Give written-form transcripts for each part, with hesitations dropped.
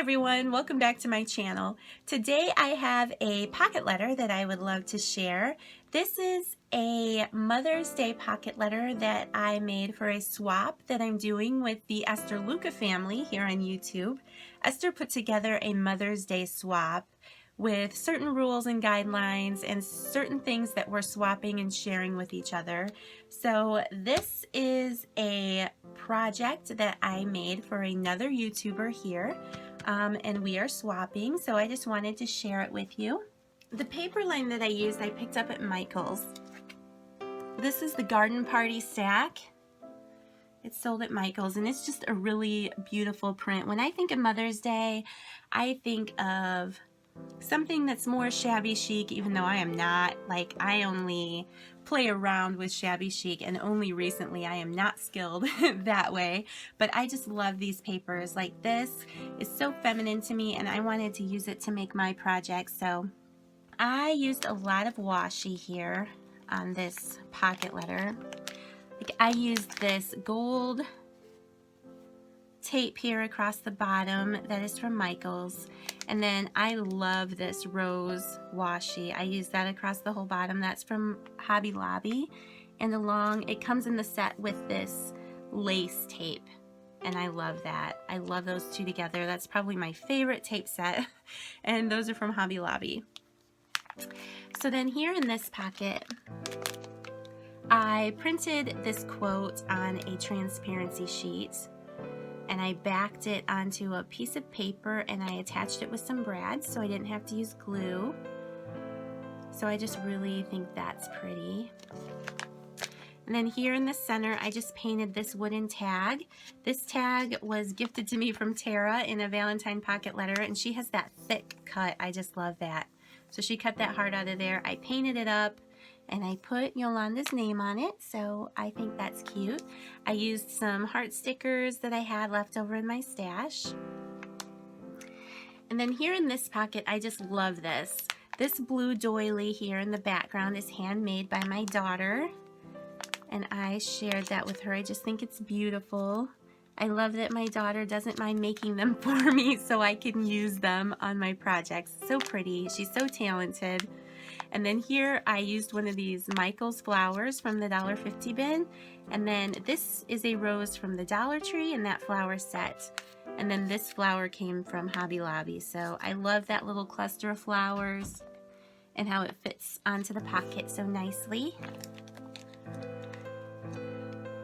everyone, welcome back to my channel. Today I have a pocket letter that I would love to share. This is a Mother's Day pocket letter that I made for a swap that I'm doing with the Esther Luka family here on YouTube. Esther put together a Mother's Day swap with certain rules and guidelines and certain things that we're swapping and sharing with each other. So this is a project that I made for another YouTuber here, and we are swapping, so I just wanted to share it with you. The paper line that I used I picked up at Michael's. This is the Garden Party stack. It's sold at Michael's, and it's just a really beautiful print. When I think of Mother's Day, I think of something that's more shabby chic, even though I am not. Like, I only play around with shabby chic, and only recently I am not skilled that way. But I just love these papers. Like, this is so feminine to me, and I wanted to use it to make my project. So I used a lot of washi here on this pocket letter. Like, I used this gold tape here across the bottom that is from Michael's, and then I love this rose washi. I use that across the whole bottom. That's from Hobby Lobby, and along it comes in the set with this lace tape, and I love that. I love those two together. That's probably my favorite tape set, and those are from Hobby Lobby. So then here in this pocket I printed this quote on a transparency sheet, and I backed it onto a piece of paper, and I attached it with some brads so I didn't have to use glue. So I just really think that's pretty. And then here in the center I just painted this wooden tag. This tag was gifted to me from Tara in a Valentine pocket letter, and she has that thick cut. I just love that. So she cut that heart out of there. I painted it up, and I put Yolanda's name on it, so I think that's cute. I used some heart stickers that I had left over in my stash. And then here in this pocket, I just love this. This blue doily here in the background is handmade by my daughter, and I shared that with her. I just think it's beautiful. I love that my daughter doesn't mind making them for me so I can use them on my projects. So pretty. She's so talented. And then here I used one of these Michael's flowers from the $1.50 bin. And then this is a rose from the Dollar Tree in that flower set. And then this flower came from Hobby Lobby. So I love that little cluster of flowers and how it fits onto the pocket so nicely.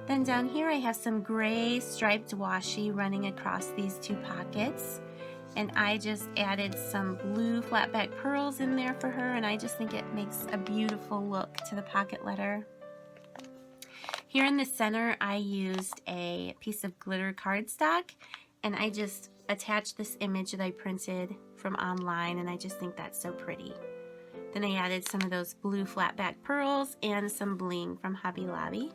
Then down here I have some gray striped washi running across these two pockets. And I just added some blue flat back pearls in there for her, and I just think it makes a beautiful look to the pocket letter. Here in the center I used a piece of glitter cardstock, and I just attached this image that I printed from online, and I just think that's so pretty. Then I added some of those blue flat back pearls and some bling from Hobby Lobby.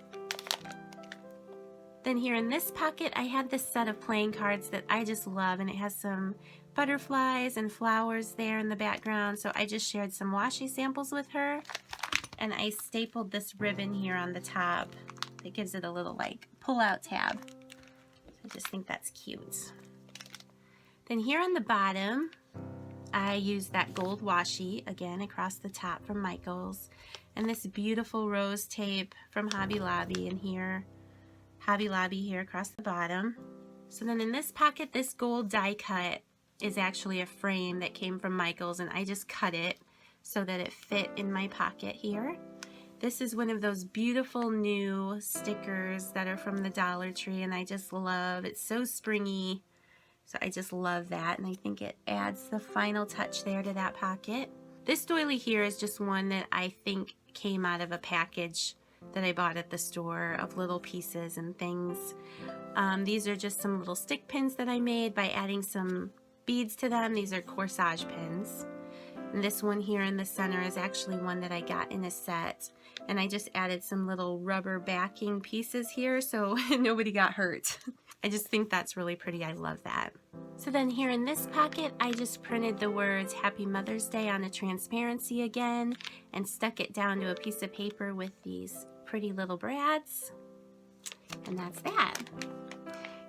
Then here in this pocket I had this set of playing cards that I just love, and it has some butterflies and flowers there in the background, so I just shared some washi samples with her, and I stapled this ribbon here on the top that gives it a little like pull-out tab. I just think that's cute. Then here on the bottom I used that gold washi again across the top from Michael's, and this beautiful rose tape from Hobby Lobby, and here Hobby Lobby here across the bottom. So then in this pocket, this gold die cut is actually a frame that came from Michael's, and I just cut it so that it fit in my pocket here. This is one of those beautiful new stickers that are from the Dollar Tree, and I just love, it's so springy, so I just love that, and I think it adds the final touch there to that pocket. This doily here is just one that I think came out of a package that I bought at the store of little pieces and things. These are just some little stick pins that I made by adding some beads to them. These are corsage pins. And this one here in the center is actually one that I got in a set, and I just added some little rubber backing pieces here so nobody got hurt. I just think that's really pretty. I love that. So then here in this pocket I just printed the words Happy Mother's Day on a transparency again, and stuck it down to a piece of paper with these pretty little brads, and that's that.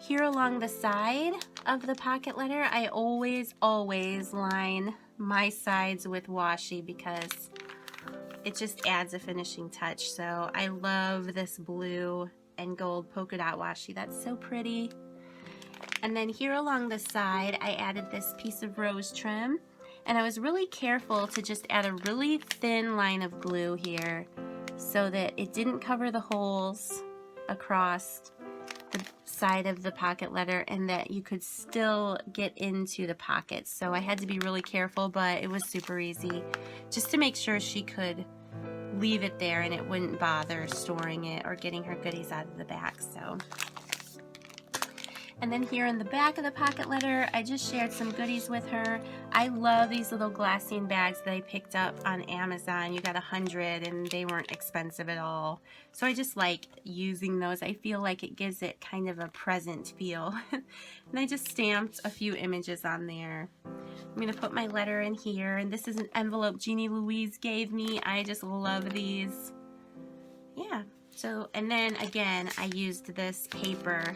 Here along the side of the pocket letter, I always line my sides with washi because it just adds a finishing touch. So I love this blue and gold polka dot washi. That's so pretty. And then here along the side, I added this piece of rose trim, and I was really careful to just add a really thin line of glue here so that it didn't cover the holes across the side of the pocket letter and that you could still get into the pockets. So I had to be really careful, but it was super easy just to make sure she could leave it there and it wouldn't bother storing it or getting her goodies out of the back. So, and then here in the back of the pocket letter, I just shared some goodies with her. I love these little glassine bags that I picked up on Amazon. You got 100 and they weren't expensive at all. So I just like using those. I feel like it gives it kind of a present feel. And I just stamped a few images on there. I'm gonna put my letter in here, and this is an envelope Jeannie Louise gave me. I just love these. Yeah, so, and then again, I used this paper.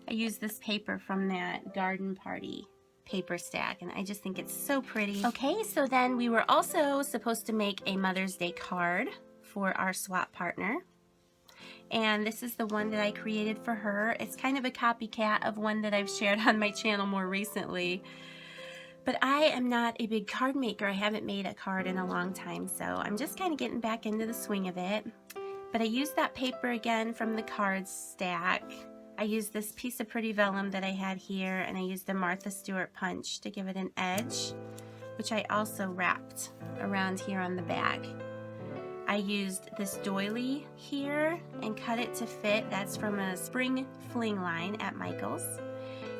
I used this paper from that garden party paper stack, and I just think it's so pretty. Okay, so then we were also supposed to make a Mother's Day card for our swap partner. And this is the one that I created for her. It's kind of a copycat of one that I've shared on my channel more recently. But I am not a big card maker. I haven't made a card in a long time, so I'm just kind of getting back into the swing of it. But I used that paper again from the card stack. I used this piece of pretty vellum that I had here, and I used a Martha Stewart punch to give it an edge, which I also wrapped around here on the back. I used this doily here and cut it to fit. That's from a spring fling line at Michael's.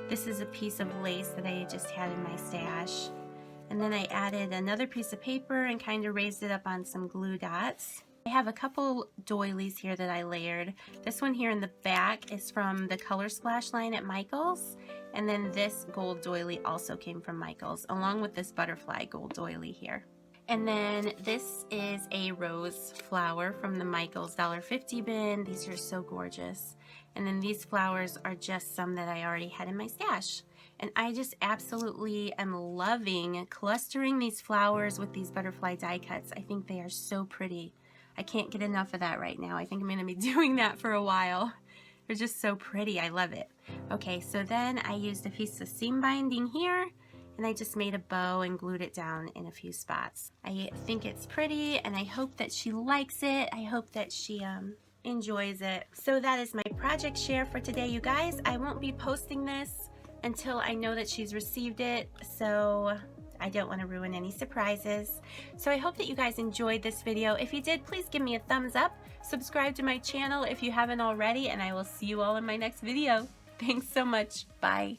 This is a piece of lace that I just had in my stash. And then I added another piece of paper and kind of raised it up on some glue dots. I have a couple doilies here that I layered. This one here in the back is from the Color Splash line at Michael's. And then this gold doily also came from Michael's, along with this butterfly gold doily here. And then this is a rose flower from the Michael's $1.50 bin. These are so gorgeous. And then these flowers are just some that I already had in my stash. And I just absolutely am loving clustering these flowers with these butterfly die cuts. I think they are so pretty. I can't get enough of that right now. I think I'm going to be doing that for a while. They're just so pretty. I love it. Okay, so then I used a piece of seam binding here, and I just made a bow and glued it down in a few spots. I think it's pretty, and I hope that she likes it. I hope that she enjoys it. So that is my project share for today, you guys. I won't be posting this until I know that she's received it, so I don't want to ruin any surprises. So I hope that you guys enjoyed this video. If you did, please give me a thumbs up. Subscribe to my channel if you haven't already, and I will see you all in my next video. Thanks so much. Bye.